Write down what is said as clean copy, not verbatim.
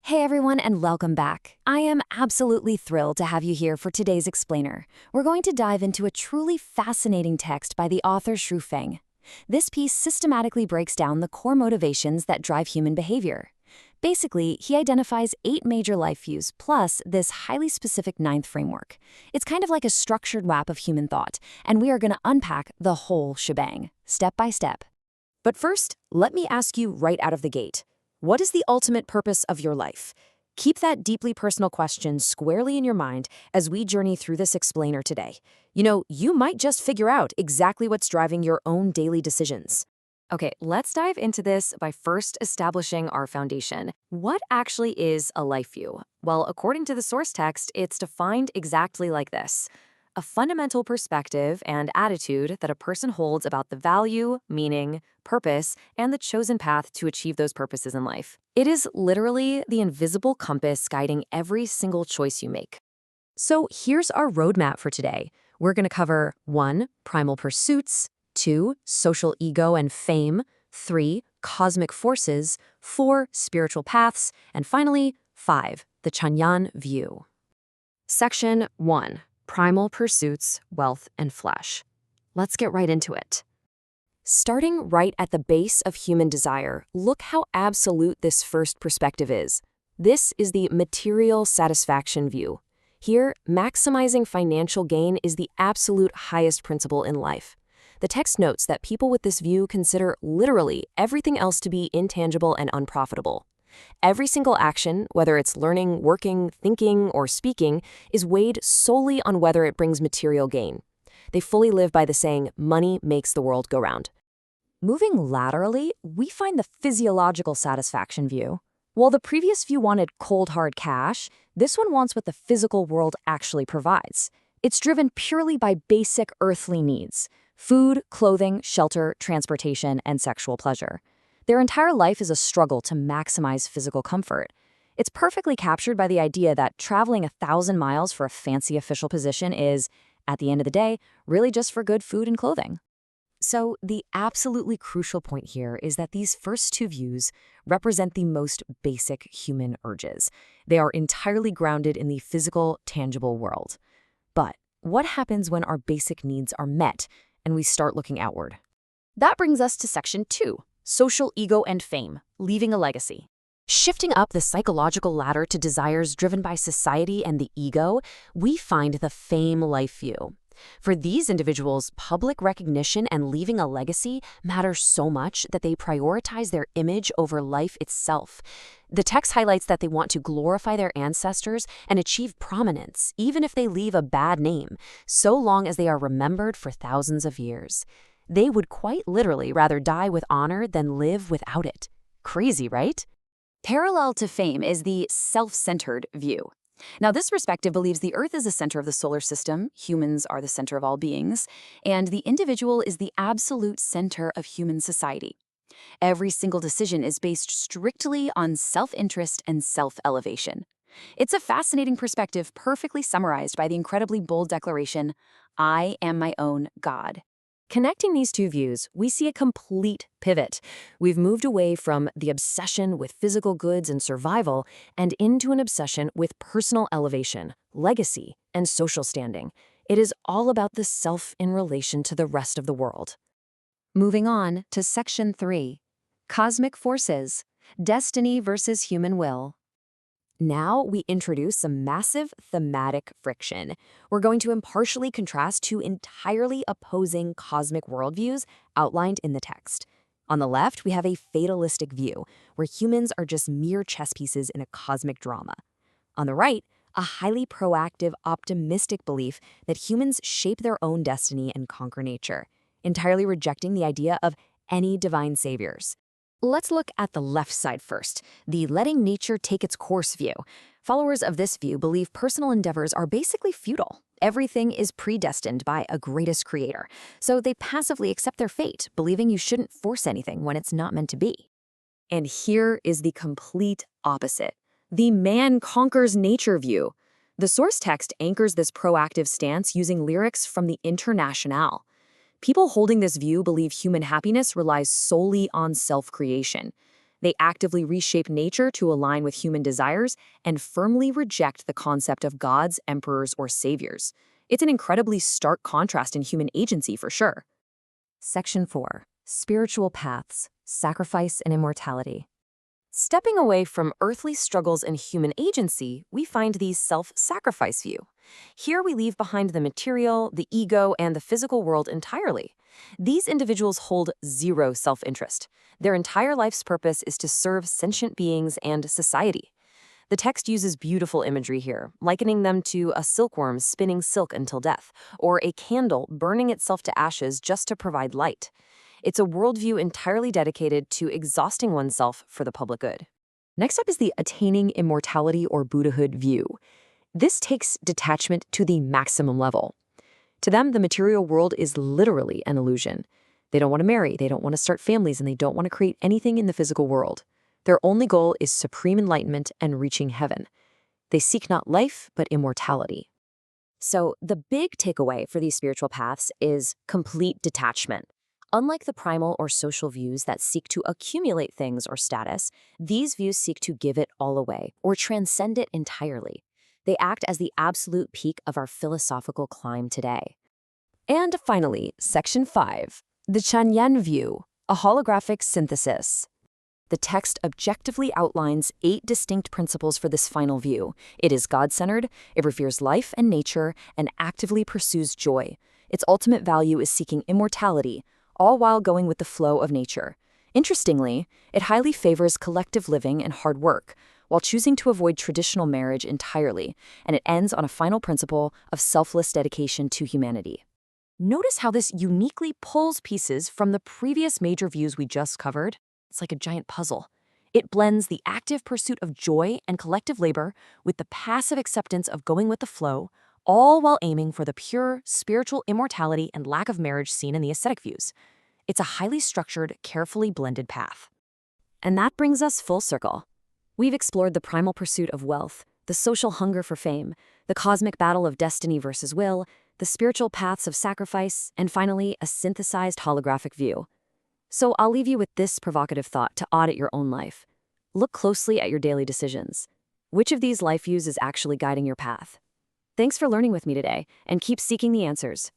Hey everyone, and welcome back. I am absolutely thrilled to have you here for today's explainer. We're going to dive into a truly fascinating text by the author Shu Feng. This piece systematically breaks down the core motivations that drive human behavior. Basically, he identifies 8 major life views plus this highly specific ninth framework. It's kind of like a structured map of human thought, and we are going to unpack the whole shebang, step by step. But first, let me ask you right out of the gate. What is the ultimate purpose of your life? Keep that deeply personal question squarely in your mind as we journey through this explainer today. You might just figure out exactly what's driving your own daily decisions. Okay, let's dive into this by first establishing our foundation. What actually is a life view? Well, according to the source text, it's defined exactly like this: a fundamental perspective and attitude that a person holds about the value, meaning, purpose, and the chosen path to achieve those purposes in life. It is literally the invisible compass guiding every single choice you make. So here's our roadmap for today. We're going to cover 1. Primal pursuits, 2. Social ego and fame, 3. Cosmic forces, 4. Spiritual paths, and finally, 5. The Chanyan view. Section 1. Primal pursuits, wealth, and flesh. Let's get right into it. Starting right at the base of human desire, look how absolute this first perspective is. This is the material satisfaction view. Here, maximizing financial gain is the absolute highest principle in life. The text notes that people with this view consider literally everything else to be intangible and unprofitable. Every single action, whether it's learning, working, thinking, or speaking, is weighed solely on whether it brings material gain. They fully live by the saying, money makes the world go round. Moving laterally, we find the physiological satisfaction view. While the previous view wanted cold hard cash, this one wants what the physical world actually provides. It's driven purely by basic earthly needs: food, clothing, shelter, transportation, and sexual pleasure. Their entire life is a struggle to maximize physical comfort. It's perfectly captured by the idea that traveling 1,000 miles for a fancy official position is, at the end of the day, really just for good food and clothing. So the absolutely crucial point here is that these first 2 views represent the most basic human urges. They are entirely grounded in the physical, tangible world. But what happens when our basic needs are met and we start looking outward? That brings us to section 2. Social ego and fame, leaving a legacy. Shifting up the psychological ladder to desires driven by society and the ego, we find the fame life view. For these individuals, public recognition and leaving a legacy matter so much that they prioritize their image over life itself. The text highlights that they want to glorify their ancestors and achieve prominence, even if they leave a bad name, so long as they are remembered for thousands of years. They would quite literally rather die with honor than live without it. Crazy, right? Parallel to fame is the self-centered view. Now, this perspective believes the Earth is the center of the solar system, humans are the center of all beings, and the individual is the absolute center of human society. Every single decision is based strictly on self-interest and self-elevation. It's a fascinating perspective perfectly summarized by the incredibly bold declaration, "I am my own God." Connecting these 2 views, we see a complete pivot. We've moved away from the obsession with physical goods and survival and into an obsession with personal elevation, legacy, and social standing. It is all about the self in relation to the rest of the world. Moving on to section 3, cosmic forces, destiny versus human will. Now we introduce some massive thematic friction. We're going to impartially contrast 2 entirely opposing cosmic worldviews outlined in the text. On the left, we have a fatalistic view, where humans are just mere chess pieces in a cosmic drama. On the right, a highly proactive, optimistic belief that humans shape their own destiny and conquer nature, entirely rejecting the idea of any divine saviors. Let's look at the left side first, the letting nature take its course view. Followers of this view believe personal endeavors are basically futile. Everything is predestined by a greatest creator, so they passively accept their fate, believing you shouldn't force anything when it's not meant to be. And here is the complete opposite, the man conquers nature view. The source text anchors this proactive stance using lyrics from the Internationale. People holding this view believe human happiness relies solely on self-creation. They actively reshape nature to align with human desires and firmly reject the concept of gods, emperors, or saviors. It's an incredibly stark contrast in human agency for sure. Section 4. Spiritual Paths, Sacrifice and Immortality. Stepping away from earthly struggles and human agency, we find the self-sacrifice view. Here we leave behind the material, the ego, and the physical world entirely. These individuals hold zero self-interest. Their entire life's purpose is to serve sentient beings and society. The text uses beautiful imagery here, likening them to a silkworm spinning silk until death, or a candle burning itself to ashes just to provide light. It's a worldview entirely dedicated to exhausting oneself for the public good. Next up is the attaining immortality or Buddhahood view. This takes detachment to the maximum level. To them, the material world is literally an illusion. They don't want to marry, they don't want to start families, and they don't want to create anything in the physical world. Their only goal is supreme enlightenment and reaching heaven. They seek not life, but immortality. So the big takeaway for these spiritual paths is complete detachment. Unlike the primal or social views that seek to accumulate things or status, these views seek to give it all away or transcend it entirely. They act as the absolute peak of our philosophical climb today. And finally, Section 5, the Chang'an view, a holographic synthesis. The text objectively outlines 8 distinct principles for this final view. It is God-centered, it reveres life and nature, and actively pursues joy. Its ultimate value is seeking immortality, all while going with the flow of nature. Interestingly, it highly favors collective living and hard work, while choosing to avoid traditional marriage entirely, and it ends on a final principle of selfless dedication to humanity. Notice how this uniquely pulls pieces from the previous major views we just covered. It's like a giant puzzle. It blends the active pursuit of joy and collective labor with the passive acceptance of going with the flow, all while aiming for the pure, spiritual immortality and lack of marriage seen in the ascetic views. It's a highly structured, carefully blended path. And that brings us full circle. We've explored the primal pursuit of wealth, the social hunger for fame, the cosmic battle of destiny versus will, the spiritual paths of sacrifice, and finally, a synthesized holographic view. So I'll leave you with this provocative thought to audit your own life. Look closely at your daily decisions. Which of these life views is actually guiding your path? Thanks for learning with me today, and keep seeking the answers.